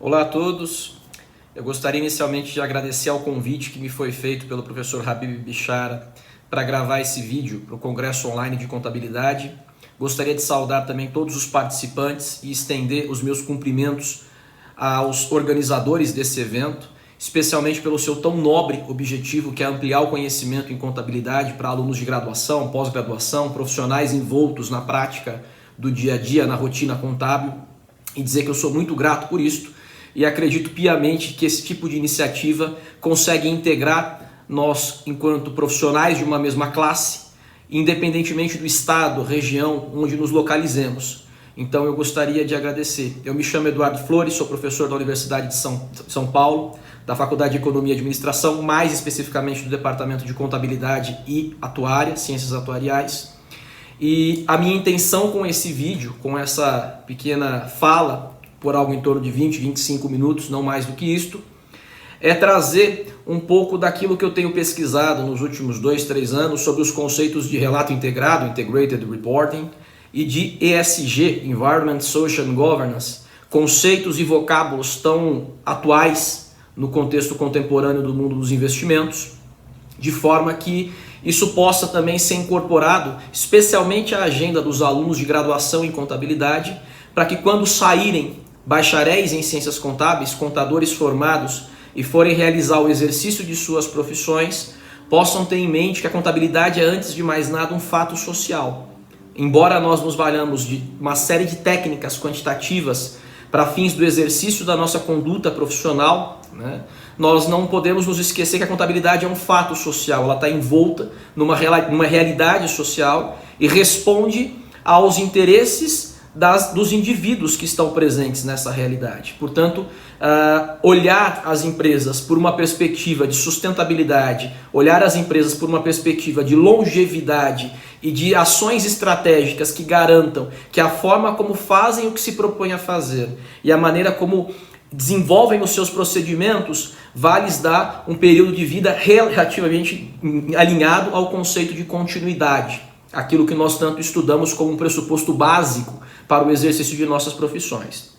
Olá a todos, eu gostaria inicialmente de agradecer ao convite que me foi feito pelo professor Habib Bichara para gravar esse vídeo para o Congresso Online de Contabilidade. Gostaria de saudar também todos os participantes e estender os meus cumprimentos aos organizadores desse evento, especialmente pelo seu tão nobre objetivo que é ampliar o conhecimento em contabilidade para alunos de graduação, pós-graduação, profissionais envoltos na prática do dia a dia, na rotina contábil, e dizer que eu sou muito grato por isso e acredito piamente que esse tipo de iniciativa consegue integrar nós, enquanto profissionais de uma mesma classe, independentemente do estado, região onde nos localizemos. Então eu gostaria de agradecer. Eu me chamo Eduardo Flores, sou professor da Universidade de São Paulo, da Faculdade de Economia e Administração, mais especificamente do Departamento de Contabilidade e Atuária, Ciências Atuariais. E a minha intenção com esse vídeo, com essa pequena fala, por algo em torno de 20, 25 minutos, não mais do que isto, é trazer um pouco daquilo que eu tenho pesquisado nos últimos 2, 3 anos sobre os conceitos de relato integrado, Integrated Reporting, e de ESG, Environment, Social and Governance, conceitos e vocábulos tão atuais no contexto contemporâneo do mundo dos investimentos, de forma que isso possa também ser incorporado, especialmente à agenda dos alunos de graduação em contabilidade, para que quando saírem bacharéis em ciências contábeis, contadores formados e forem realizar o exercício de suas profissões, possam ter em mente que a contabilidade é, antes de mais nada, um fato social. Embora nós nos valhamos de uma série de técnicas quantitativas para fins do exercício da nossa conduta profissional, nós não podemos nos esquecer que a contabilidade é um fato social, ela está envolta numa realidade social e responde aos interesses dos indivíduos que estão presentes nessa realidade. Portanto, olhar as empresas por uma perspectiva de sustentabilidade, olhar as empresas por uma perspectiva de longevidade e de ações estratégicas que garantam que a forma como fazem o que se propõe a fazer e a maneira como desenvolvem os seus procedimentos vai lhes dar um período de vida relativamente alinhado ao conceito de continuidade, aquilo que nós tanto estudamos como um pressuposto básico para o exercício de nossas profissões.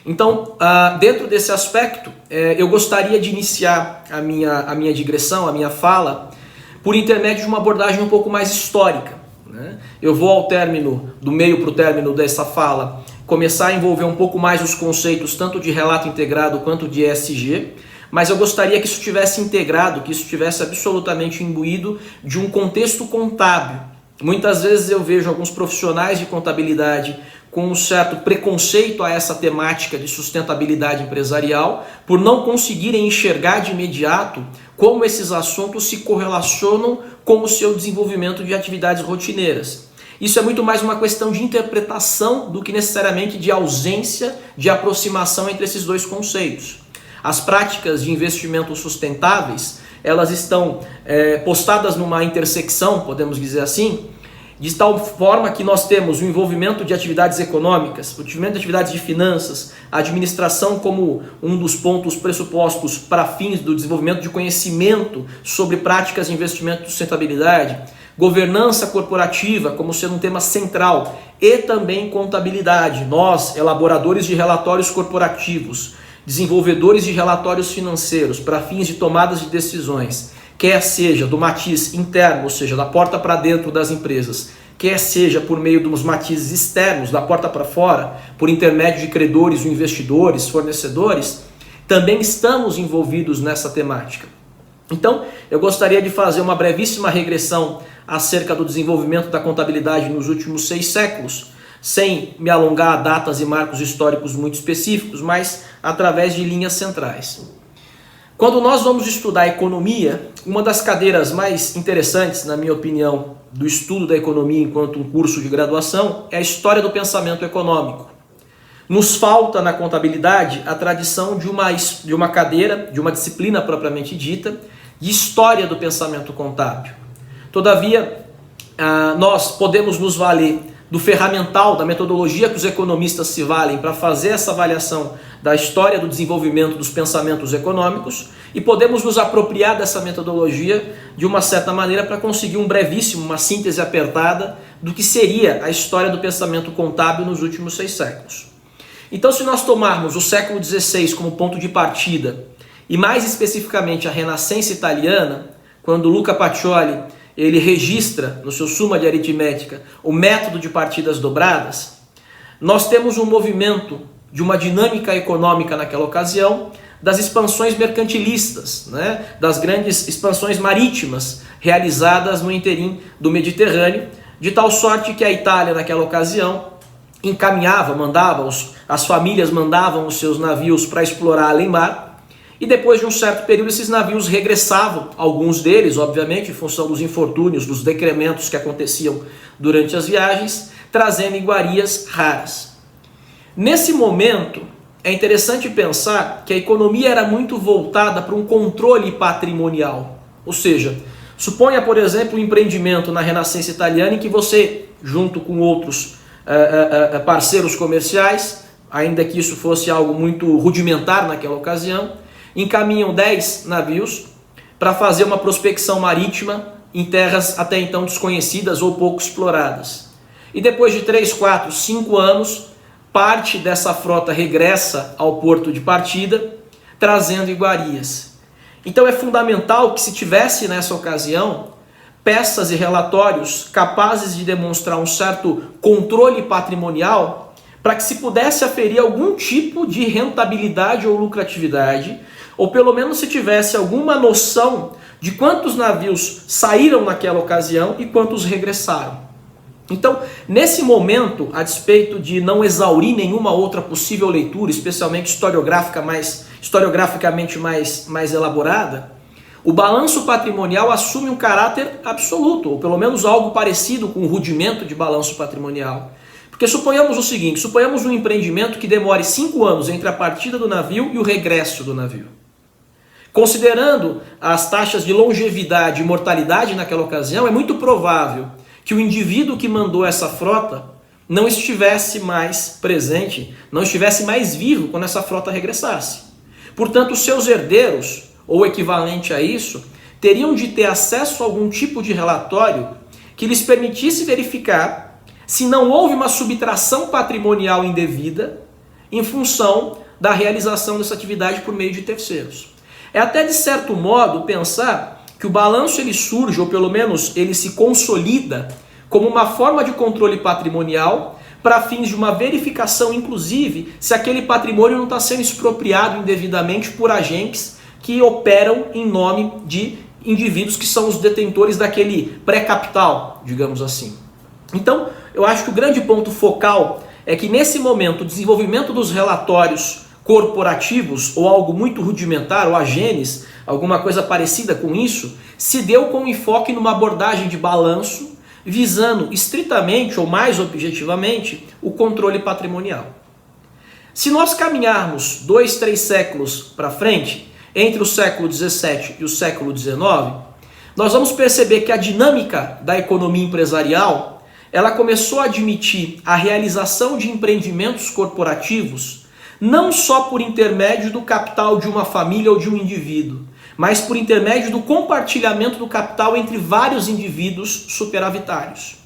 Então, dentro desse aspecto, eu gostaria de iniciar a minha digressão, a minha fala, por intermédio de uma abordagem um pouco mais histórica. Eu vou do meio para o término dessa fala, começar a envolver um pouco mais os conceitos tanto de relato integrado quanto de ESG, mas eu gostaria que isso estivesse integrado, que isso estivesse absolutamente imbuído de um contexto contábil. Muitas vezes eu vejo alguns profissionais de contabilidade com um certo preconceito a essa temática de sustentabilidade empresarial, por não conseguirem enxergar de imediato como esses assuntos se correlacionam com o seu desenvolvimento de atividades rotineiras. Isso é muito mais uma questão de interpretação do que necessariamente de ausência de aproximação entre esses dois conceitos. As práticas de investimento sustentáveis, elas estão postadas numa intersecção, podemos dizer assim, de tal forma que nós temos o envolvimento de atividades econômicas, o envolvimento de atividades de finanças, a administração como um dos pontos pressupostos para fins do desenvolvimento de conhecimento sobre práticas de investimento de sustentabilidade, governança corporativa como sendo um tema central e também contabilidade. Nós, elaboradores de relatórios corporativos, desenvolvedores de relatórios financeiros para fins de tomadas de decisões, quer seja do matiz interno, ou seja, da porta para dentro das empresas, quer seja por meio dos matizes externos, da porta para fora, por intermédio de credores, investidores, fornecedores, também estamos envolvidos nessa temática. Então, eu gostaria de fazer uma brevíssima regressão acerca do desenvolvimento da contabilidade nos últimos 6 séculos, sem me alongar a datas e marcos históricos muito específicos, mas através de linhas centrais. Quando nós vamos estudar economia, uma das cadeiras mais interessantes, na minha opinião, do estudo da economia enquanto um curso de graduação é a história do pensamento econômico. Nos falta na contabilidade a tradição de uma cadeira, de uma disciplina propriamente dita, de história do pensamento contábil. Todavia, nós podemos nos valer do ferramental, da metodologia que os economistas se valem para fazer essa avaliação da história do desenvolvimento dos pensamentos econômicos e podemos nos apropriar dessa metodologia de uma certa maneira para conseguir uma síntese apertada do que seria a história do pensamento contábil nos últimos 6 séculos. Então, se nós tomarmos o século XVI como ponto de partida, e mais especificamente a Renascença italiana, quando Luca Pacioli ele registra no seu Summa de Aritmética o método de partidas dobradas, nós temos um movimento de uma dinâmica econômica naquela ocasião, das expansões mercantilistas, né? Das grandes expansões marítimas realizadas no interim do Mediterrâneo, de tal sorte que a Itália naquela ocasião encaminhava, as famílias mandavam os seus navios para explorar além-mar, e depois de um certo período esses navios regressavam, alguns deles, obviamente, em função dos infortúnios, dos decrementos que aconteciam durante as viagens, trazendo iguarias raras. Nesse momento, é interessante pensar que a economia era muito voltada para um controle patrimonial. Ou seja, suponha, por exemplo, um empreendimento na Renascença italiana em que você, junto com outros parceiros comerciais, ainda que isso fosse algo muito rudimentar naquela ocasião, encaminham 10 navios para fazer uma prospecção marítima em terras até então desconhecidas ou pouco exploradas. E depois de 3, 4, 5 anos, parte dessa frota regressa ao porto de partida, trazendo iguarias. Então é fundamental que se tivesse nessa ocasião peças e relatórios capazes de demonstrar um certo controle patrimonial para que se pudesse aferir algum tipo de rentabilidade ou lucratividade, ou pelo menos se tivesse alguma noção de quantos navios saíram naquela ocasião e quantos regressaram. Então, nesse momento, a despeito de não exaurir nenhuma outra possível leitura, especialmente historiograficamente mais elaborada, o balanço patrimonial assume um caráter absoluto, ou pelo menos algo parecido com o rudimento de balanço patrimonial. Porque suponhamos o seguinte, suponhamos um empreendimento que demore 5 anos entre a partida do navio e o regresso do navio. Considerando as taxas de longevidade e mortalidade naquela ocasião, é muito provável que o indivíduo que mandou essa frota não estivesse mais presente, não estivesse mais vivo quando essa frota regressasse. Portanto, os seus herdeiros, ou equivalente a isso, teriam de ter acesso a algum tipo de relatório que lhes permitisse verificar se não houve uma subtração patrimonial indevida em função da realização dessa atividade por meio de terceiros. É até de certo modo pensar que o balanço ele surge, ou pelo menos ele se consolida, como uma forma de controle patrimonial para fins de uma verificação, inclusive, se aquele patrimônio não está sendo expropriado indevidamente por agentes que operam em nome de indivíduos que são os detentores daquele pré-capital, digamos assim. Então, eu acho que o grande ponto focal é que nesse momento o desenvolvimento dos relatórios corporativos, ou algo muito rudimentar, ou a genes, alguma coisa parecida com isso, se deu com enfoque numa abordagem de balanço, visando estritamente ou mais objetivamente o controle patrimonial. Se nós caminharmos 2, 3 séculos para frente, entre o século XVII e o século XIX, nós vamos perceber que a dinâmica da economia empresarial ela começou a admitir a realização de empreendimentos corporativos não só por intermédio do capital de uma família ou de um indivíduo, mas por intermédio do compartilhamento do capital entre vários indivíduos superavitários.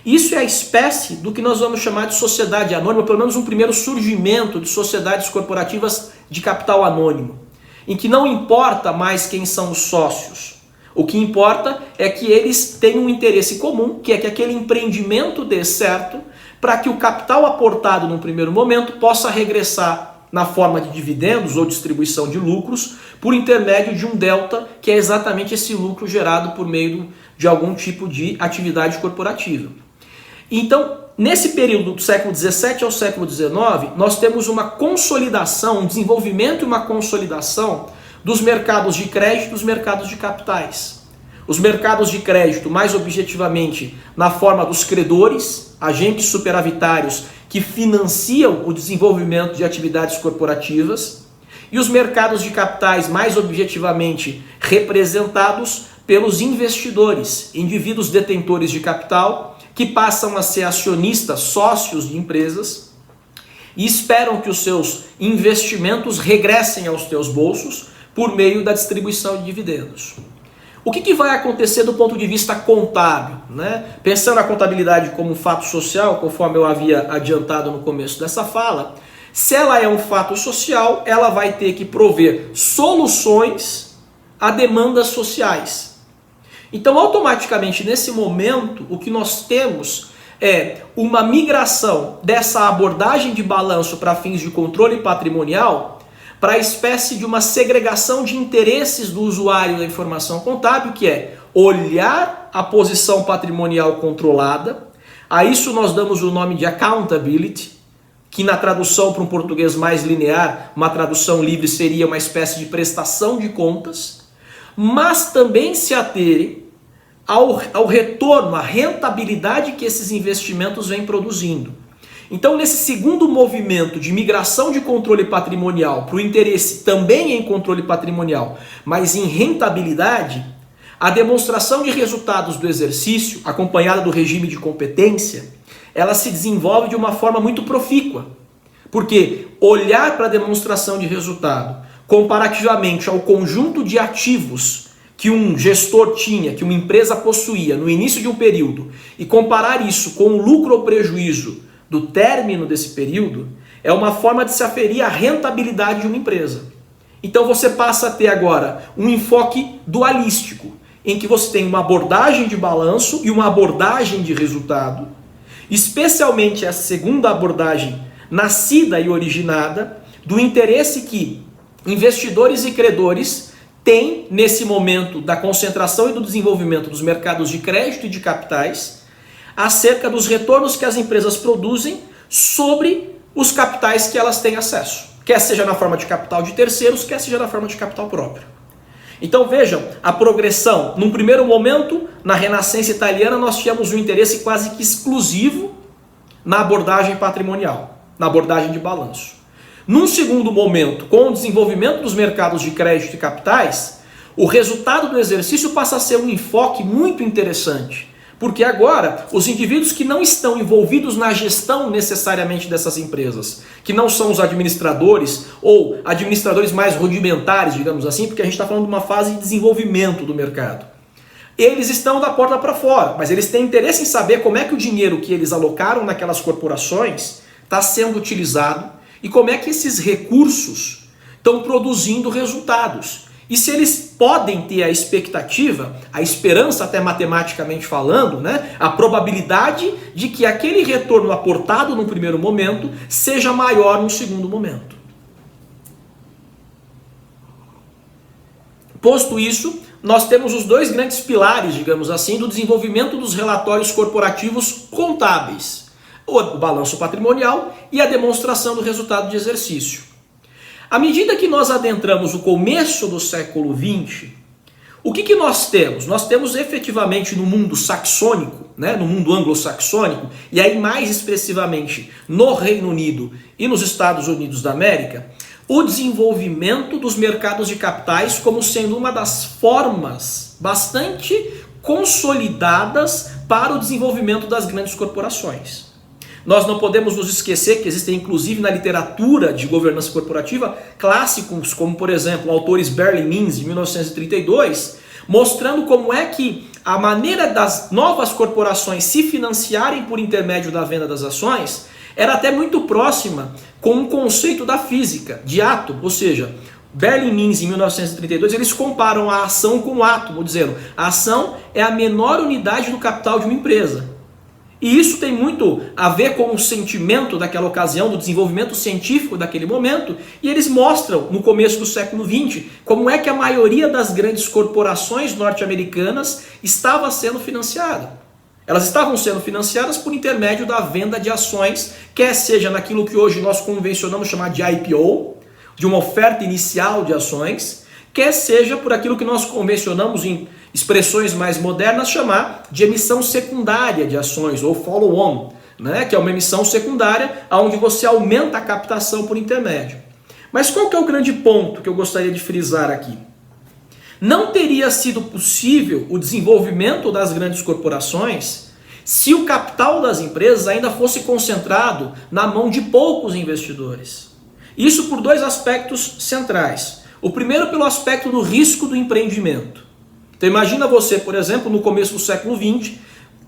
Isso é a espécie do que nós vamos chamar de sociedade anônima, pelo menos um primeiro surgimento de sociedades corporativas de capital anônimo, em que não importa mais quem são os sócios. O que importa é que eles têm um interesse comum, que é que aquele empreendimento dê certo, para que o capital aportado num primeiro momento possa regressar na forma de dividendos ou distribuição de lucros, por intermédio de um delta, que é exatamente esse lucro gerado por meio de algum tipo de atividade corporativa. Então, nesse período do século XVII ao século XIX, nós temos uma consolidação, um desenvolvimento e uma consolidação dos mercados de crédito e dos mercados de capitais. Os mercados de crédito, mais objetivamente, na forma dos credores, agentes superavitários que financiam o desenvolvimento de atividades corporativas, e os mercados de capitais, mais objetivamente, representados pelos investidores, indivíduos detentores de capital, que passam a ser acionistas, sócios de empresas, e esperam que os seus investimentos regressem aos teus bolsos por meio da distribuição de dividendos. O que vai acontecer do ponto de vista contábil, né? Pensando a contabilidade como um fato social, conforme eu havia adiantado no começo dessa fala, Se ela é um fato social, ela vai ter que prover soluções a demandas sociais. Então, automaticamente, nesse momento, o que nós temos é uma migração dessa abordagem de balanço para fins de controle patrimonial para a espécie de uma segregação de interesses do usuário da informação contábil, que é olhar a posição patrimonial controlada. A isso nós damos o nome de accountability, que na tradução para um português mais linear, uma tradução livre, seria uma espécie de prestação de contas, mas também se aterem ao retorno, à rentabilidade que esses investimentos vêm produzindo. Então, nesse segundo movimento de migração de controle patrimonial para o interesse também em controle patrimonial, mas em rentabilidade, a demonstração de resultados do exercício, acompanhada do regime de competência, ela se desenvolve de uma forma muito profícua. Porque olhar para a demonstração de resultado comparativamente ao conjunto de ativos que um gestor tinha, que uma empresa possuía no início de um período, e comparar isso com o lucro ou prejuízo do término desse período, é uma forma de se aferir a rentabilidade de uma empresa. Então você passa a ter agora um enfoque dualístico, em que você tem uma abordagem de balanço e uma abordagem de resultado, especialmente essa segunda abordagem nascida e originada do interesse que investidores e credores têm nesse momento da concentração e do desenvolvimento dos mercados de crédito e de capitais acerca dos retornos que as empresas produzem sobre os capitais que elas têm acesso, quer seja na forma de capital de terceiros, quer seja na forma de capital próprio. Então vejam a progressão. Num primeiro momento, na Renascença italiana, nós tínhamos um interesse quase que exclusivo na abordagem patrimonial, na abordagem de balanço. Num segundo momento, com o desenvolvimento dos mercados de crédito e capitais, o resultado do exercício passa a ser um enfoque muito interessante. Porque agora, os indivíduos que não estão envolvidos na gestão necessariamente dessas empresas, que não são os administradores ou administradores mais rudimentares, digamos assim, porque a gente está falando de uma fase de desenvolvimento do mercado. Eles estão da porta para fora, mas eles têm interesse em saber como é que o dinheiro que eles alocaram naquelas corporações está sendo utilizado e como é que esses recursos estão produzindo resultados. E se eles podem ter a expectativa, a esperança até matematicamente falando, né, a probabilidade de que aquele retorno aportado no primeiro momento seja maior no segundo momento. Posto isso, nós temos os dois grandes pilares, digamos assim, do desenvolvimento dos relatórios corporativos contábeis. O balanço patrimonial e a demonstração do resultado de exercício. À medida que nós adentramos o começo do século XX, o que nós temos? Nós temos efetivamente no mundo saxônico, né, no mundo anglo-saxônico, e aí mais expressivamente no Reino Unido e nos Estados Unidos da América, o desenvolvimento dos mercados de capitais como sendo uma das formas bastante consolidadas para o desenvolvimento das grandes corporações. Nós não podemos nos esquecer que existem, inclusive na literatura de governança corporativa, clássicos como, por exemplo, autores Barry Means, de 1932, mostrando como é que a maneira das novas corporações se financiarem por intermédio da venda das ações era até muito próxima com o conceito da física, de átomo, ou seja, Barry Means, em 1932, eles comparam a ação com o átomo, dizendo a ação é a menor unidade do capital de uma empresa. E isso tem muito a ver com o sentimento daquela ocasião, do desenvolvimento científico daquele momento, e eles mostram, no começo do século XX, como é que a maioria das grandes corporações norte-americanas estava sendo financiada. Elas estavam sendo financiadas por intermédio da venda de ações, quer seja naquilo que hoje nós convencionamos chamar de IPO, de uma oferta inicial de ações, quer seja por aquilo que nós convencionamos em expressões mais modernas chamar de emissão secundária de ações, ou follow-on, né? Que é uma emissão secundária onde você aumenta a captação por intermédio. Mas qual que é o grande ponto que eu gostaria de frisar aqui? Não teria sido possível o desenvolvimento das grandes corporações se o capital das empresas ainda fosse concentrado na mão de poucos investidores. Isso por dois aspectos centrais. O primeiro pelo aspecto do risco do empreendimento. Então imagina você, por exemplo, no começo do século XX,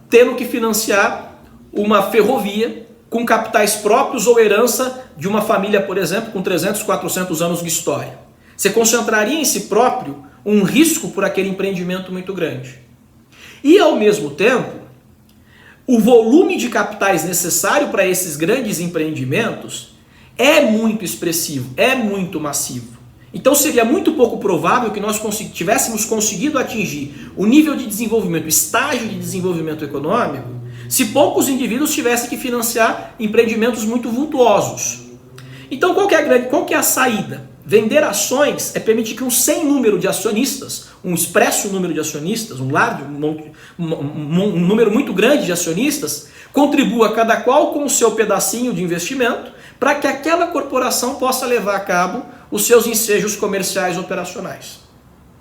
tendo que financiar uma ferrovia com capitais próprios ou herança de uma família, por exemplo, com 300, 400 anos de história. Você concentraria em si próprio um risco por aquele empreendimento muito grande. E, ao mesmo tempo, o volume de capitais necessário para esses grandes empreendimentos é muito expressivo, é muito massivo. Então seria muito pouco provável que nós tivéssemos conseguido atingir o nível de desenvolvimento, o estágio de desenvolvimento econômico, se poucos indivíduos tivessem que financiar empreendimentos muito vultuosos. Então qual que é a saída? Vender ações é permitir que um sem número de acionistas, um expresso número de acionistas, um número muito grande de acionistas, contribua cada qual com o seu pedacinho de investimento para que aquela corporação possa levar a cabo os seus ensejos comerciais operacionais.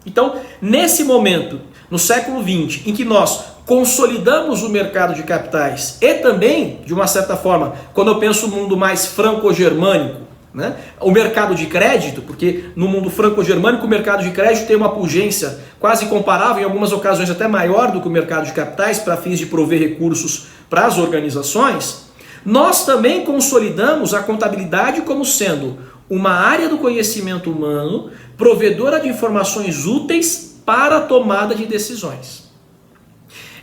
Então, nesse momento, no século XX, em que nós consolidamos o mercado de capitais e também, de uma certa forma, quando eu penso no mundo mais franco-germânico, né, o mercado de crédito, porque no mundo franco-germânico o mercado de crédito tem uma pujança quase comparável, em algumas ocasiões até maior do que o mercado de capitais, para fins de prover recursos para as organizações, nós também consolidamos a contabilidade como sendo uma área do conhecimento humano provedora de informações úteis para a tomada de decisões.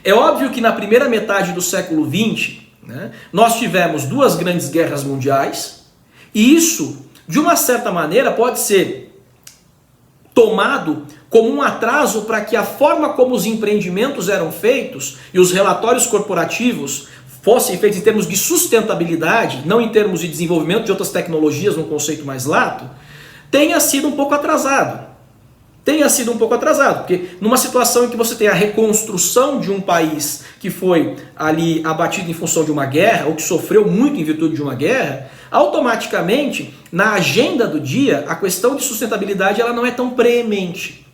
É óbvio que na primeira metade do século XX, né, nós tivemos duas grandes guerras mundiais, e isso, de uma certa maneira, pode ser tomado como um atraso para que a forma como os empreendimentos eram feitos e os relatórios corporativos fossem feitos em termos de sustentabilidade, não em termos de desenvolvimento de outras tecnologias, num conceito mais lato, tenha sido um pouco atrasado. Porque numa situação em que você tem a reconstrução de um país que foi ali abatido em função de uma guerra, ou que sofreu muito em virtude de uma guerra, automaticamente, na agenda do dia, a questão de sustentabilidade ela não é tão preemente.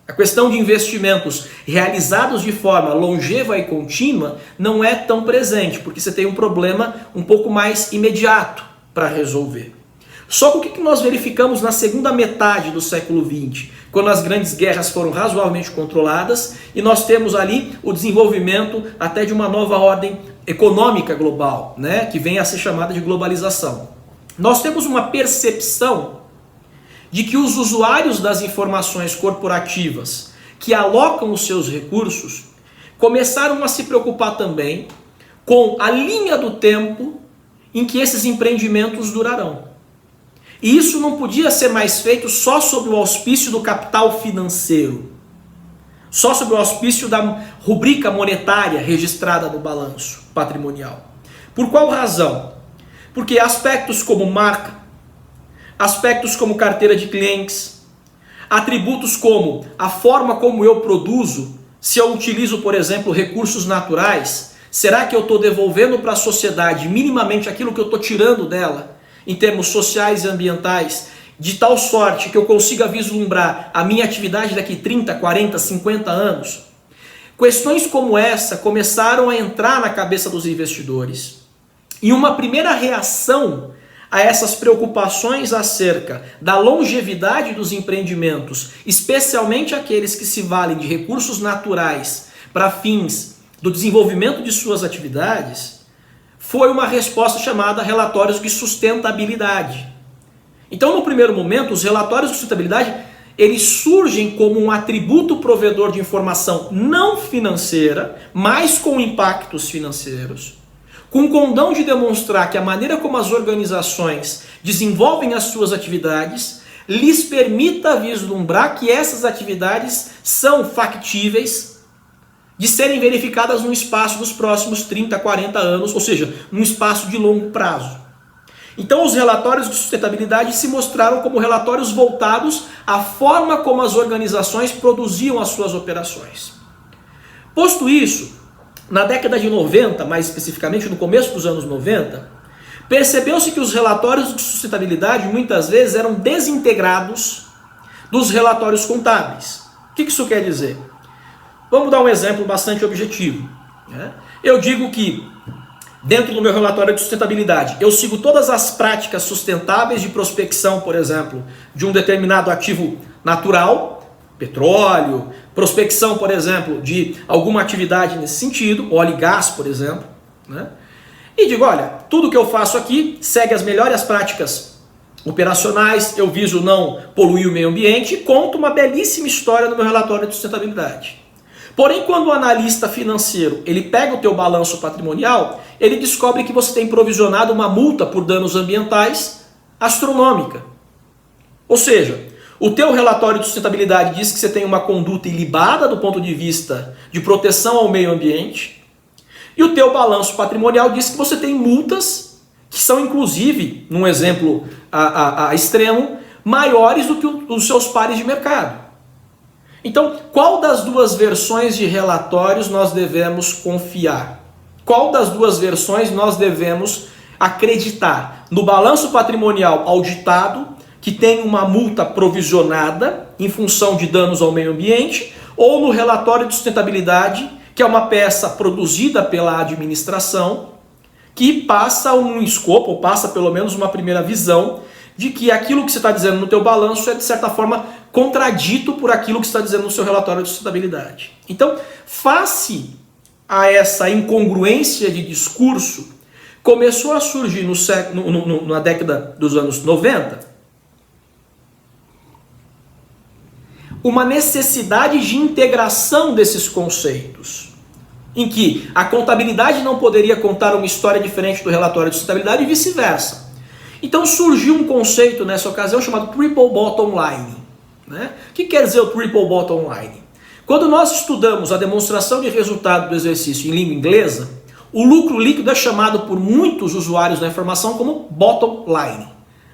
A questão de investimentos realizados de forma longeva e contínua não é tão presente, porque você tem um problema um pouco mais imediato para resolver. Só que o que nós verificamos na segunda metade do século XX, quando as grandes guerras foram razoavelmente controladas e nós temos ali o desenvolvimento até de uma nova ordem econômica global, né, que vem a ser chamada de globalização. Nós temos uma percepção de que os usuários das informações corporativas que alocam os seus recursos começaram a se preocupar também com a linha do tempo em que esses empreendimentos durarão. E isso não podia ser mais feito só sob o auspício do capital financeiro, só sob o auspício da rubrica monetária registrada no balanço patrimonial. Por qual razão? Porque aspectos como marca, aspectos como carteira de clientes, atributos como a forma como eu produzo, se eu utilizo, por exemplo, recursos naturais, será que eu estou devolvendo para a sociedade minimamente aquilo que eu estou tirando dela, em termos sociais e ambientais, de tal sorte que eu consiga vislumbrar a minha atividade daqui 30, 40, 50 anos? Questões como essa começaram a entrar na cabeça dos investidores. E uma primeira reação a essas preocupações acerca da longevidade dos empreendimentos, especialmente aqueles que se valem de recursos naturais para fins do desenvolvimento de suas atividades, foi uma resposta chamada relatórios de sustentabilidade. Então, no primeiro momento, os relatórios de sustentabilidade, eles surgem como um atributo provedor de informação não financeira, mas com impactos financeiros, com o condão de demonstrar que a maneira como as organizações desenvolvem as suas atividades lhes permita vislumbrar que essas atividades são factíveis de serem verificadas no espaço dos próximos 30, 40 anos, ou seja, num espaço de longo prazo. Então os relatórios de sustentabilidade se mostraram como relatórios voltados à forma como as organizações produziam as suas operações. Posto isso, na década de 90, mais especificamente no começo dos anos 90, percebeu-se que os relatórios de sustentabilidade muitas vezes eram desintegrados dos relatórios contábeis. O que isso quer dizer? Vamos dar um exemplo bastante objetivo. Eu digo que, dentro do meu relatório de sustentabilidade, eu sigo todas as práticas sustentáveis de prospecção, por exemplo, de um determinado ativo natural, petróleo, prospecção, por exemplo, de alguma atividade nesse sentido, óleo e gás, por exemplo. e digo, olha, tudo que eu faço aqui segue as melhores práticas operacionais, eu viso não poluir o meio ambiente e conto uma belíssima história no meu relatório de sustentabilidade. Porém, quando o analista financeiro ele pega o teu balanço patrimonial, ele descobre que você tem provisionado uma multa por danos ambientais astronômica. Ou seja, o teu relatório de sustentabilidade diz que você tem uma conduta ilibada do ponto de vista de proteção ao meio ambiente, e o teu balanço patrimonial diz que você tem multas que são, inclusive, num exemplo a extremo, maiores do que os seus pares de mercado. Então, qual das duas versões de relatórios nós devemos confiar? Qual das duas versões nós devemos acreditar? No balanço patrimonial auditado, que tem uma multa provisionada em função de danos ao meio ambiente, ou no relatório de sustentabilidade, que é uma peça produzida pela administração, que passa um escopo, ou passa pelo menos uma primeira visão, de que aquilo que você está dizendo no teu balanço é, de certa forma, contradito por aquilo que você está dizendo no seu relatório de sustentabilidade. Então, face a essa incongruência de discurso, começou a surgir na década dos anos 90, uma necessidade de integração desses conceitos, em que a contabilidade não poderia contar uma história diferente do relatório de sustentabilidade e vice-versa. Então surgiu um conceito nessa ocasião chamado Triple Bottom Line. Né? O que quer dizer o Triple Bottom Line? Quando nós estudamos a demonstração de resultado do exercício em língua inglesa, o lucro líquido é chamado por muitos usuários da informação como bottom line.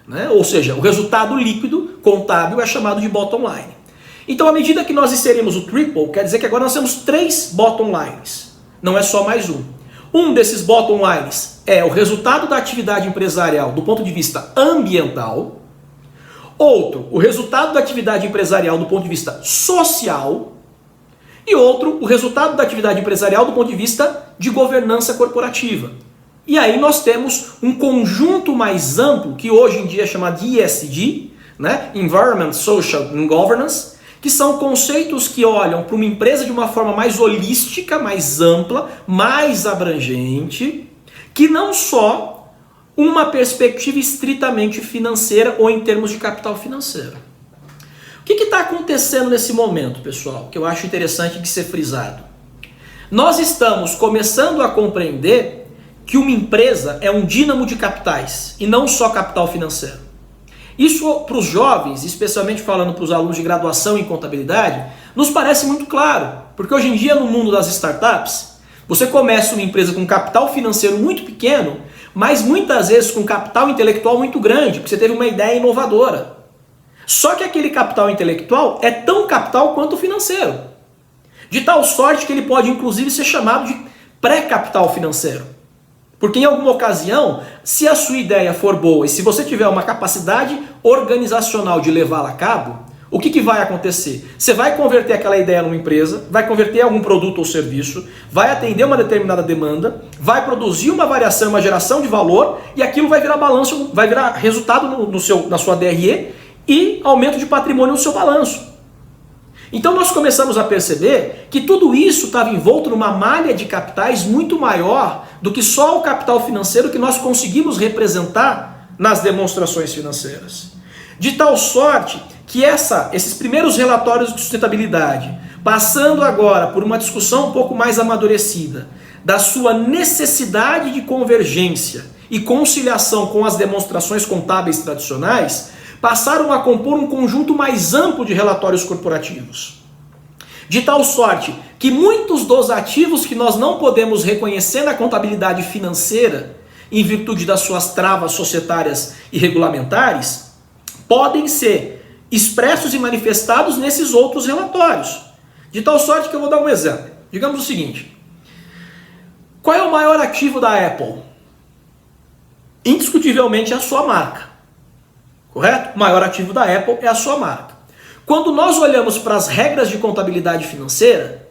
Né? Ou seja, o resultado líquido contábil é chamado de bottom line. Então, à medida que nós inserimos o triple, quer dizer que agora nós temos 3 bottom lines. Não é só mais um. Um desses bottom lines é o resultado da atividade empresarial do ponto de vista ambiental. Outro, o resultado da atividade empresarial do ponto de vista social. E outro, o resultado da atividade empresarial do ponto de vista de governança corporativa. E aí nós temos um conjunto mais amplo, que hoje em dia é chamado de ESG, né? Environment, Social and Governance, que são conceitos que olham para uma empresa de uma forma mais holística, mais ampla, mais abrangente, que não só uma perspectiva estritamente financeira ou em termos de capital financeiro. O que está acontecendo nesse momento, pessoal, que eu acho interessante de ser frisado? Nós estamos começando a compreender que uma empresa é um dínamo de capitais e não só capital financeiro. Isso para os jovens, especialmente falando para os alunos de graduação em contabilidade, nos parece muito claro, porque hoje em dia no mundo das startups, você começa uma empresa com capital financeiro muito pequeno, mas muitas vezes com capital intelectual muito grande, porque você teve uma ideia inovadora. Só que aquele capital intelectual é tão capital quanto o financeiro, de tal sorte que ele pode inclusive ser chamado de pré-capital financeiro. Porque em alguma ocasião, se a sua ideia for boa e se você tiver uma capacidade organizacional de levá-la a cabo, o que vai acontecer? Você vai converter aquela ideia numa empresa, vai converter algum produto ou serviço, vai atender uma determinada demanda, vai produzir uma variação, uma geração de valor e aquilo vai virar balanço, vai virar resultado na sua DRE e aumento de patrimônio no seu balanço. Então nós começamos a perceber que tudo isso estava envolto numa malha de capitais muito maior do que só o capital financeiro que nós conseguimos representar nas demonstrações financeiras. De tal sorte que esses primeiros relatórios de sustentabilidade, passando agora por uma discussão um pouco mais amadurecida, da sua necessidade de convergência e conciliação com as demonstrações contábeis tradicionais, passaram a compor um conjunto mais amplo de relatórios corporativos. De tal sorte que muitos dos ativos que nós não podemos reconhecer na contabilidade financeira, em virtude das suas travas societárias e regulamentares, podem ser expressos e manifestados nesses outros relatórios. De tal sorte que eu vou dar um exemplo. Digamos o seguinte: qual é o maior ativo da Apple? Indiscutivelmente é a sua marca. Correto? O maior ativo da Apple é a sua marca. Quando nós olhamos para as regras de contabilidade financeira,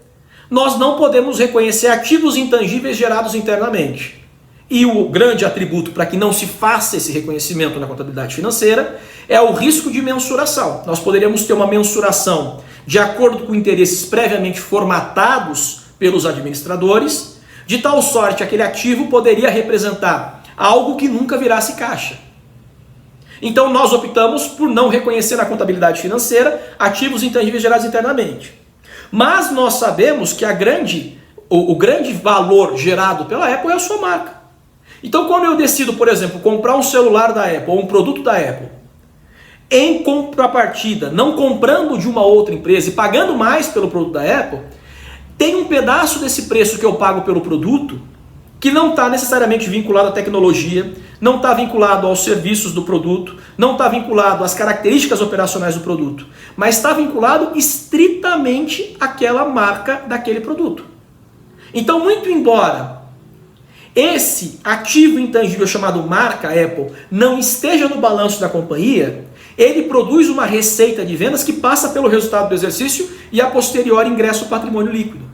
nós não podemos reconhecer ativos intangíveis gerados internamente. E o grande atributo para que não se faça esse reconhecimento na contabilidade financeira é o risco de mensuração. Nós poderíamos ter uma mensuração de acordo com interesses previamente formatados pelos administradores, De tal sorte, aquele ativo poderia representar algo que nunca virasse caixa. Então nós optamos por não reconhecer na contabilidade financeira ativos intangíveis gerados internamente. Mas nós sabemos que o grande valor gerado pela Apple é a sua marca. Então quando eu decido, por exemplo, comprar um celular da Apple ou um produto da Apple, em contrapartida, não comprando de uma outra empresa e pagando mais pelo produto da Apple, tem um pedaço desse preço que eu pago pelo produto que não está necessariamente vinculado à tecnologia, não está vinculado aos serviços do produto, não está vinculado às características operacionais do produto, mas está vinculado estritamente àquela marca daquele produto. Então, muito embora esse ativo intangível chamado marca Apple não esteja no balanço da companhia, ele produz uma receita de vendas que passa pelo resultado do exercício e a posteriori ingressa o patrimônio líquido.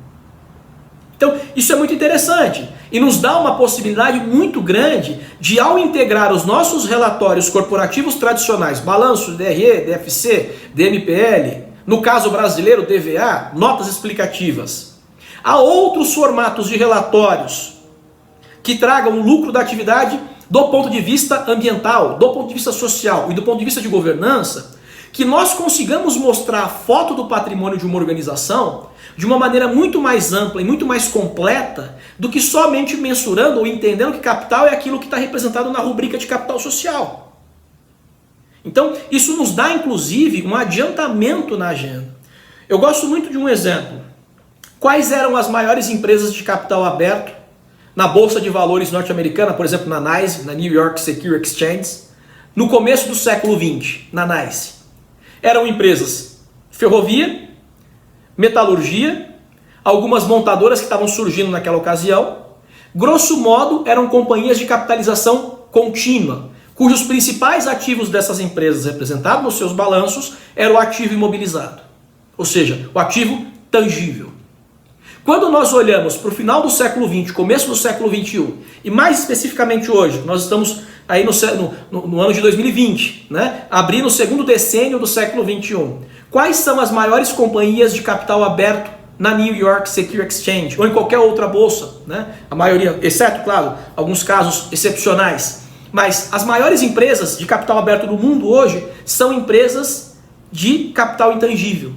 Então, isso é muito interessante e nos dá uma possibilidade muito grande de, ao integrar os nossos relatórios corporativos tradicionais, balanço, DRE, DFC, DMPL, no caso brasileiro, DVA, notas explicativas, a outros formatos de relatórios que tragam o lucro da atividade do ponto de vista ambiental, do ponto de vista social e do ponto de vista de governança, que nós consigamos mostrar a foto do patrimônio de uma organização de uma maneira muito mais ampla e muito mais completa do que somente mensurando ou entendendo que capital é aquilo que está representado na rubrica de capital social. Então, isso nos dá, inclusive, um adiantamento na agenda. Eu gosto muito de um exemplo. Quais eram as maiores empresas de capital aberto na Bolsa de Valores norte-americana, por exemplo, na NYSE, na New York Securities Exchange, no começo do século XX, na NYSE? Eram empresas ferrovia, metalurgia, algumas montadoras que estavam surgindo naquela ocasião. Grosso modo, eram companhias de capitalização contínua, cujos principais ativos dessas empresas representados nos seus balanços era o ativo imobilizado, ou seja, o ativo tangível. Quando nós olhamos para o final do século XX, começo do século XXI, e mais especificamente hoje, nós estamos aí no ano de 2020, né? Abrindo o segundo decênio do século XXI. Quais são as maiores companhias de capital aberto na New York Securities Exchange ou em qualquer outra bolsa, né? A maioria, exceto, claro, alguns casos excepcionais. Mas as maiores empresas de capital aberto do mundo hoje são empresas de capital intangível.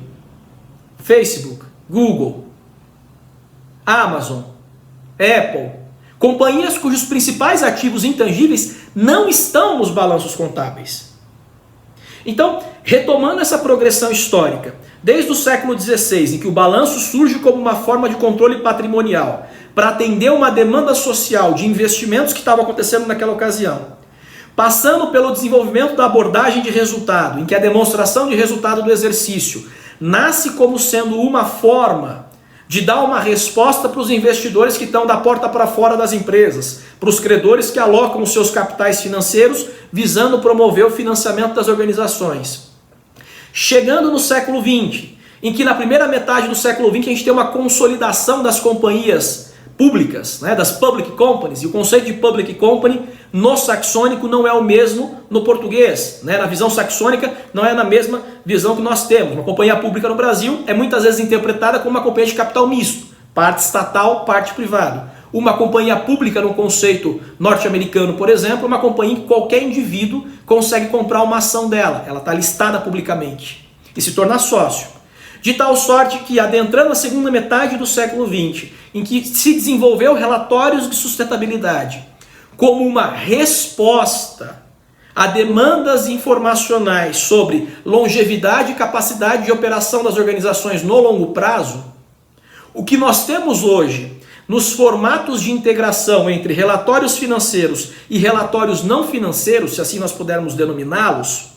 Facebook, Google, Amazon, Apple, companhias cujos principais ativos intangíveis não estão nos balanços contábeis. Então, retomando essa progressão histórica, desde o século XVI, em que o balanço surge como uma forma de controle patrimonial para atender uma demanda social de investimentos que estavam acontecendo naquela ocasião, passando pelo desenvolvimento da abordagem de resultado, em que a demonstração de resultado do exercício nasce como sendo uma forma de dar uma resposta para os investidores que estão da porta para fora das empresas, para os credores que alocam os seus capitais financeiros visando promover o financiamento das organizações. Chegando no século XX, em que na primeira metade do século XX a gente tem uma consolidação das companhias públicas, né, das public companies, e o conceito de public company no saxônico não é o mesmo no português, né? Na visão saxônica não é na mesma visão que nós temos. Uma companhia pública no Brasil é muitas vezes interpretada como uma companhia de capital misto, parte estatal, parte privada. Uma companhia pública no conceito norte-americano, por exemplo, é uma companhia em que qualquer indivíduo consegue comprar uma ação dela, ela está listada publicamente e se tornar sócio. De tal sorte que, adentrando a segunda metade do século XX, em que se desenvolveu relatórios de sustentabilidade como uma resposta a demandas informacionais sobre longevidade e capacidade de operação das organizações no longo prazo, o que nós temos hoje nos formatos de integração entre relatórios financeiros e relatórios não financeiros, se assim nós pudermos denominá-los,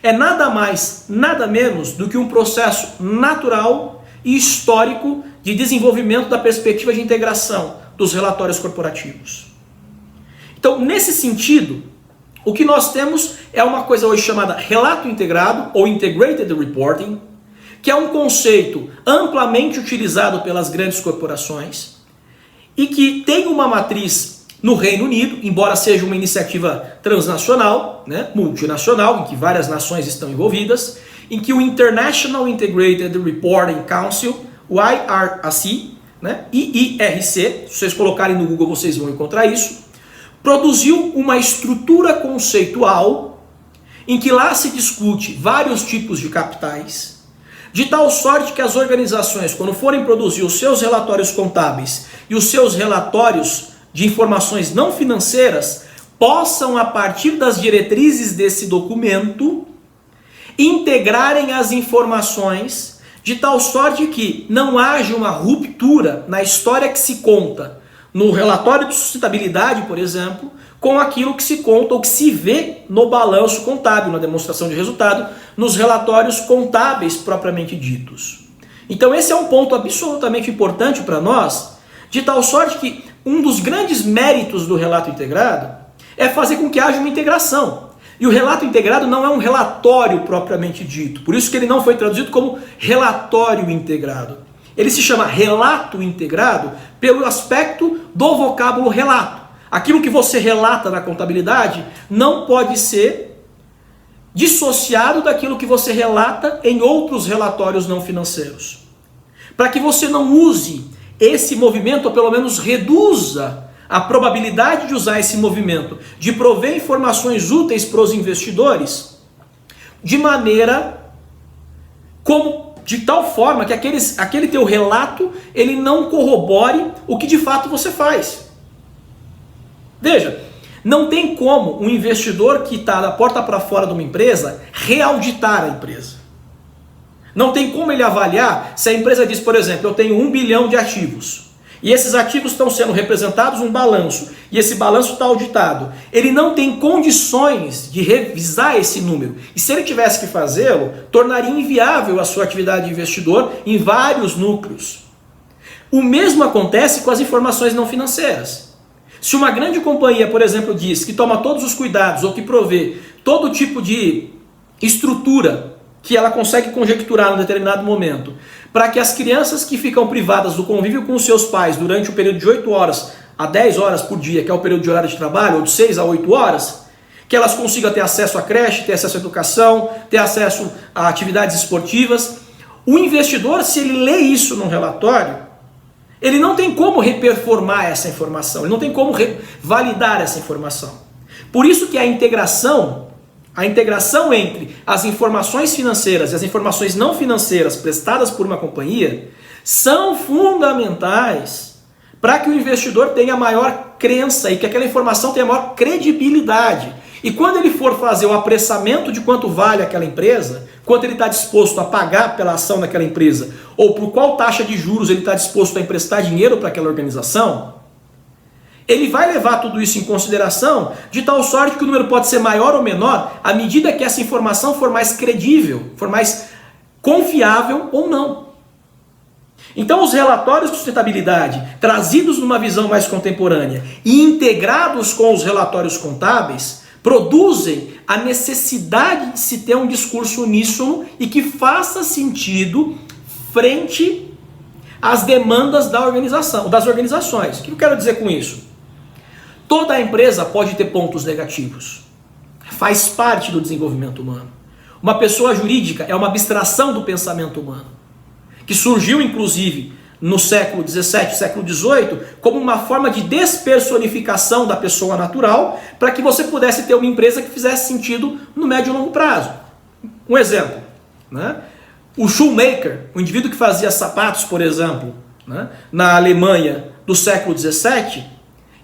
é nada mais, nada menos do que um processo natural e histórico de desenvolvimento da perspectiva de integração dos relatórios corporativos. Então, nesse sentido, o que nós temos é uma coisa hoje chamada relato integrado ou integrated reporting, que é um conceito amplamente utilizado pelas grandes corporações e que tem uma matriz no Reino Unido, embora seja uma iniciativa transnacional, né, multinacional, em que várias nações estão envolvidas, em que o International Integrated Reporting Council, o IRAC, né? IIRC, se vocês colocarem no Google vocês vão encontrar isso, produziu uma estrutura conceitual em que lá se discute vários tipos de capitais, de tal sorte que as organizações, quando forem produzir os seus relatórios contábeis e os seus relatórios de informações não financeiras, possam, a partir das diretrizes desse documento, integrarem as informações de tal sorte que não haja uma ruptura na história que se conta no relatório de sustentabilidade, por exemplo, com aquilo que se conta ou que se vê no balanço contábil, na demonstração de resultado, nos relatórios contábeis propriamente ditos. Então esse é um ponto absolutamente importante para nós, de tal sorte que um dos grandes méritos do relato integrado é fazer com que haja uma integração. E o relato integrado não é um relatório propriamente dito, por isso que ele não foi traduzido como relatório integrado. Ele se chama relato integrado pelo aspecto do vocábulo relato. Aquilo que você relata na contabilidade não pode ser dissociado daquilo que você relata em outros relatórios não financeiros. Para que você não use esse movimento, ou pelo menos reduza a probabilidade de usar esse movimento, de prover informações úteis para os investidores, de maneira como, de tal forma que aquele teu relato ele não corrobore o que de fato você faz. Veja, não tem como um investidor que está da porta para fora de uma empresa reauditar a empresa. Não tem como ele avaliar se a empresa diz, por exemplo, eu tenho 1 bilhão de ativos e esses ativos estão sendo representados num balanço e esse balanço está auditado. Ele não tem condições de revisar esse número. E se ele tivesse que fazê-lo, tornaria inviável a sua atividade de investidor em vários núcleos. O mesmo acontece com as informações não financeiras. Se uma grande companhia, por exemplo, diz que toma todos os cuidados ou que provê todo tipo de estrutura que ela consegue conjecturar em determinado momento, para que as crianças que ficam privadas do convívio com os seus pais durante o período de 8 horas a 10 horas por dia, que é o período de horário de trabalho, ou de 6 a 8 horas, que elas consigam ter acesso à creche, ter acesso à educação, ter acesso a atividades esportivas. O investidor, se ele lê isso num relatório, ele não tem como reperformar essa informação, ele não tem como validar essa informação. Por isso que a integração entre as informações financeiras e as informações não financeiras prestadas por uma companhia são fundamentais para que o investidor tenha maior crença e que aquela informação tenha maior credibilidade. E quando ele for fazer o apressamento de quanto vale aquela empresa, quanto ele está disposto a pagar pela ação daquela empresa, ou por qual taxa de juros ele está disposto a emprestar dinheiro para aquela organização, ele vai levar tudo isso em consideração de tal sorte que o número pode ser maior ou menor à medida que essa informação for mais credível, for mais confiável ou não. Então os relatórios de sustentabilidade trazidos numa visão mais contemporânea e integrados com os relatórios contábeis produzem a necessidade de se ter um discurso uníssono e que faça sentido frente às demandas das organizações. O que eu quero dizer com isso? Toda empresa pode ter pontos negativos. Faz parte do desenvolvimento humano. Uma pessoa jurídica é uma abstração do pensamento humano, que surgiu inclusive no século XVII, século XVIII, como uma forma de despersonificação da pessoa natural, para que você pudesse ter uma empresa que fizesse sentido no médio e longo prazo. Um exemplo, né? O shoemaker, o indivíduo que fazia sapatos, por exemplo, né, na Alemanha do século XVII,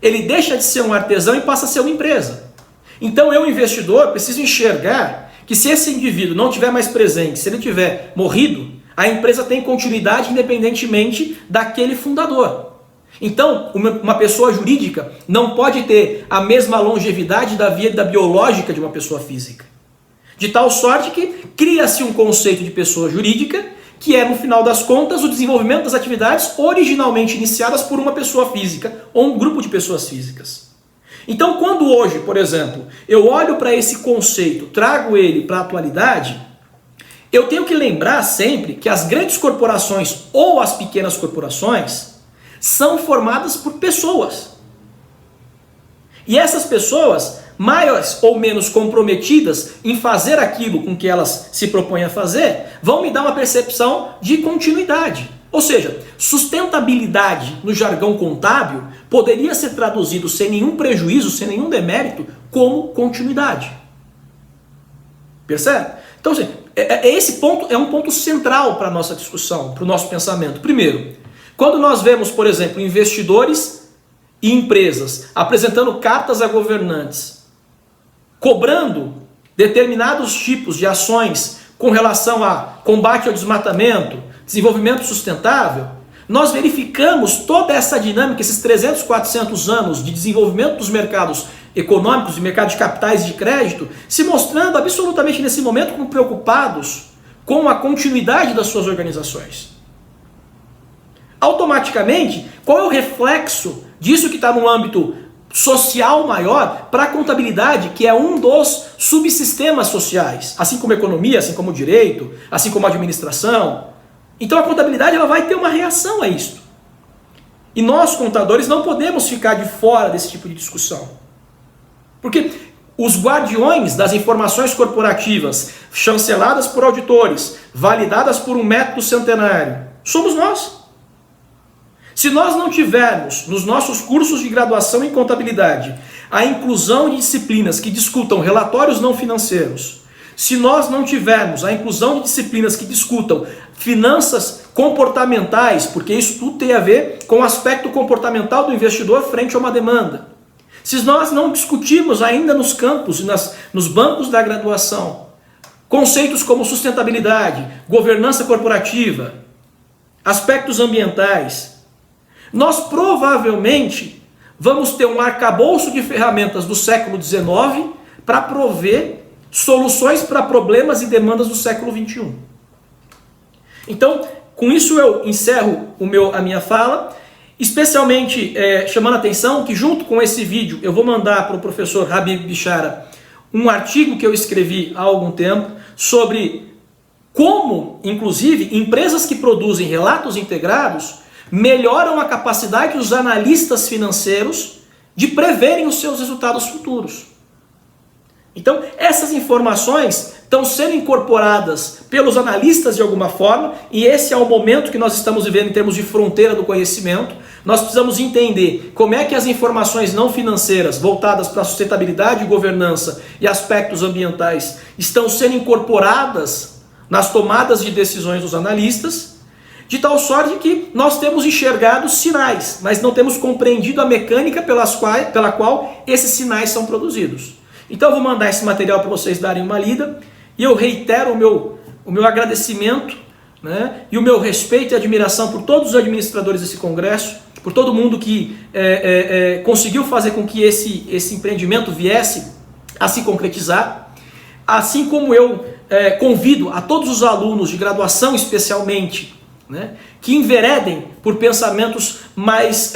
ele deixa de ser um artesão e passa a ser uma empresa. Então eu, investidor, preciso enxergar que se esse indivíduo não tiver mais presente, se ele tiver morrido, a empresa tem continuidade independentemente daquele fundador. Então, uma pessoa jurídica não pode ter a mesma longevidade da vida biológica de uma pessoa física. De tal sorte que cria-se um conceito de pessoa jurídica, que é, no final das contas, o desenvolvimento das atividades originalmente iniciadas por uma pessoa física ou um grupo de pessoas físicas. Então, quando hoje, por exemplo, eu olho para esse conceito, trago ele para a atualidade, eu tenho que lembrar sempre que as grandes corporações ou as pequenas corporações são formadas por pessoas. E essas pessoas, mais ou menos comprometidas em fazer aquilo com que elas se propõem a fazer, vão me dar uma percepção de continuidade. Ou seja, sustentabilidade no jargão contábil poderia ser traduzido sem nenhum prejuízo, sem nenhum demérito, como continuidade. Percebe? Então, assim, esse ponto é um ponto central para a nossa discussão, para o nosso pensamento. Primeiro, quando nós vemos, por exemplo, investidores e empresas apresentando cartas a governantes, cobrando determinados tipos de ações com relação a combate ao desmatamento, desenvolvimento sustentável, nós verificamos toda essa dinâmica, esses 300, 400 anos de desenvolvimento dos mercados econômicos e mercados de capitais e de crédito, se mostrando absolutamente nesse momento como preocupados com a continuidade das suas organizações. Automaticamente, qual é o reflexo disso que está no âmbito social maior para a contabilidade, que é um dos subsistemas sociais, assim como a economia, assim como o direito, assim como a administração? Então a contabilidade ela vai ter uma reação a isso. E nós, contadores, não podemos ficar de fora desse tipo de discussão. Porque os guardiões das informações corporativas, chanceladas por auditores, validadas por um método centenário, somos nós. Se nós não tivermos nos nossos cursos de graduação em contabilidade a inclusão de disciplinas que discutam relatórios não financeiros, se nós não tivermos a inclusão de disciplinas que discutam finanças comportamentais, porque isso tudo tem a ver com o aspecto comportamental do investidor frente a uma demanda, se nós não discutirmos ainda nos campos e nos bancos da graduação conceitos como sustentabilidade, governança corporativa, aspectos ambientais, nós provavelmente vamos ter um arcabouço de ferramentas do século XIX para prover soluções para problemas e demandas do século XXI. Então, com isso eu encerro a minha fala, especialmente chamando a atenção que junto com esse vídeo eu vou mandar para o professor Habib Bishara um artigo que eu escrevi há algum tempo sobre como, inclusive, empresas que produzem relatos integrados melhoram a capacidade dos analistas financeiros de preverem os seus resultados futuros. Então, essas informações estão sendo incorporadas pelos analistas de alguma forma, e esse é o momento que nós estamos vivendo em termos de fronteira do conhecimento. Nós precisamos entender como é que as informações não financeiras voltadas para a sustentabilidade e governança e aspectos ambientais estão sendo incorporadas nas tomadas de decisões dos analistas, de tal sorte que nós temos enxergado sinais, mas não temos compreendido a mecânica pela qual esses sinais são produzidos. Então eu vou mandar esse material para vocês darem uma lida, e eu reitero o meu agradecimento, né, e o meu respeito e admiração por todos os administradores desse congresso, por todo mundo que conseguiu fazer com que esse empreendimento viesse a se concretizar, assim como eu convido a todos os alunos de graduação especialmente, né, que enveredem por pensamentos mais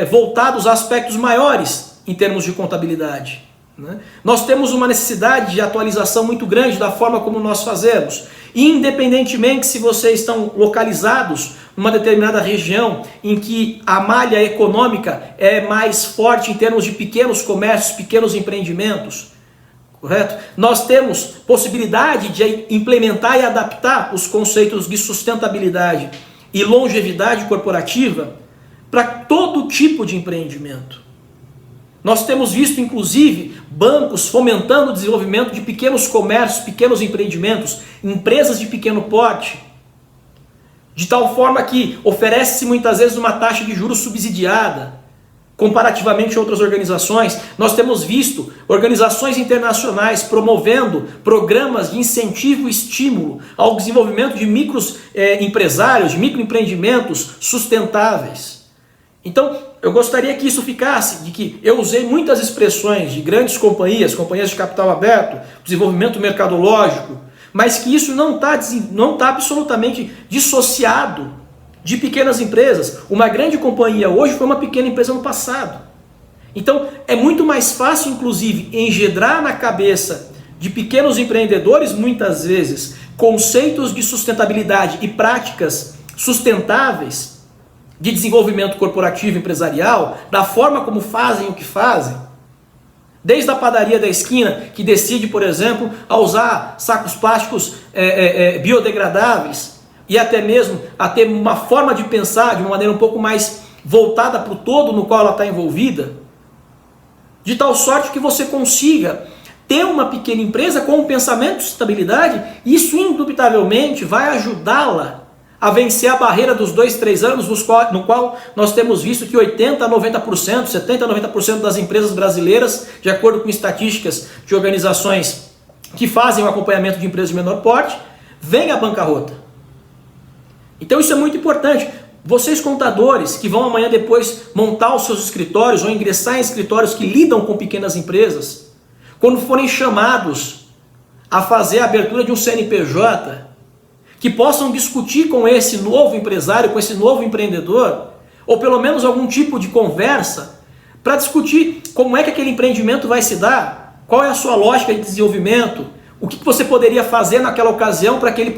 voltados a aspectos maiores em termos de contabilidade. Né? Nós temos uma necessidade de atualização muito grande da forma como nós fazemos, independentemente se vocês estão localizados numa determinada região em que a malha econômica é mais forte em termos de pequenos comércios, pequenos empreendimentos. Correto? Nós temos possibilidade de implementar e adaptar os conceitos de sustentabilidade e longevidade corporativa para todo tipo de empreendimento. Nós temos visto, inclusive, bancos fomentando o desenvolvimento de pequenos comércios, pequenos empreendimentos, empresas de pequeno porte, de tal forma que oferece-se muitas vezes uma taxa de juros subsidiada, comparativamente a outras organizações. Nós temos visto organizações internacionais promovendo programas de incentivo e estímulo ao desenvolvimento de microempresários, de microempreendimentos sustentáveis. Então, eu gostaria que isso ficasse, de que eu usei muitas expressões de grandes companhias de capital aberto, desenvolvimento mercadológico, mas que isso não está absolutamente dissociado de pequenas empresas. Uma grande companhia hoje foi uma pequena empresa no passado. Então, é muito mais fácil, inclusive, engendrar na cabeça de pequenos empreendedores, muitas vezes, conceitos de sustentabilidade e práticas sustentáveis de desenvolvimento corporativo empresarial, da forma como fazem o que fazem. Desde a padaria da esquina, que decide, por exemplo, a usar sacos plásticos biodegradáveis, e até mesmo a ter uma forma de pensar de uma maneira um pouco mais voltada para o todo no qual ela está envolvida, de tal sorte que você consiga ter uma pequena empresa com um pensamento de sustentabilidade, e isso indubitavelmente vai ajudá-la a vencer a barreira dos 2, 3 anos, no qual nós temos visto que 80% a 90%, 70% a 90% das empresas brasileiras, de acordo com estatísticas de organizações que fazem o acompanhamento de empresas de menor porte, vêm à bancarrota. Então isso é muito importante. Vocês contadores que vão amanhã depois montar os seus escritórios ou ingressar em escritórios que lidam com pequenas empresas, quando forem chamados a fazer a abertura de um CNPJ, que possam discutir com esse novo empresário, com esse novo empreendedor, ou pelo menos algum tipo de conversa, para discutir como é que aquele empreendimento vai se dar, qual é a sua lógica de desenvolvimento, o que você poderia fazer naquela ocasião para que ele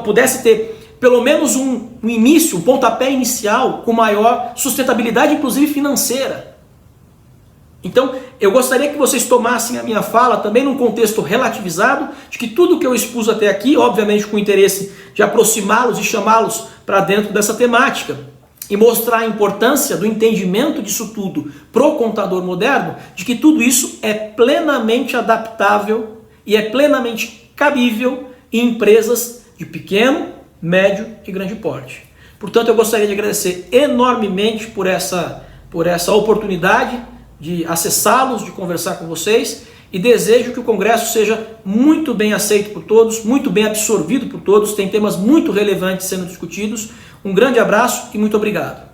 pudesse ter pelo menos um início, um pontapé inicial com maior sustentabilidade, inclusive financeira. Então, eu gostaria que vocês tomassem a minha fala também num contexto relativizado, de que tudo que eu expus até aqui, obviamente com o interesse de aproximá-los e chamá-los para dentro dessa temática, e mostrar a importância do entendimento disso tudo pro contador moderno, de que tudo isso é plenamente adaptável e é plenamente cabível em empresas de pequeno, médio e grande porte. Portanto, eu gostaria de agradecer enormemente por essa oportunidade de acessá-los, de conversar com vocês, e desejo que o Congresso seja muito bem aceito por todos, muito bem absorvido por todos. Tem temas muito relevantes sendo discutidos. Um grande abraço e muito obrigado.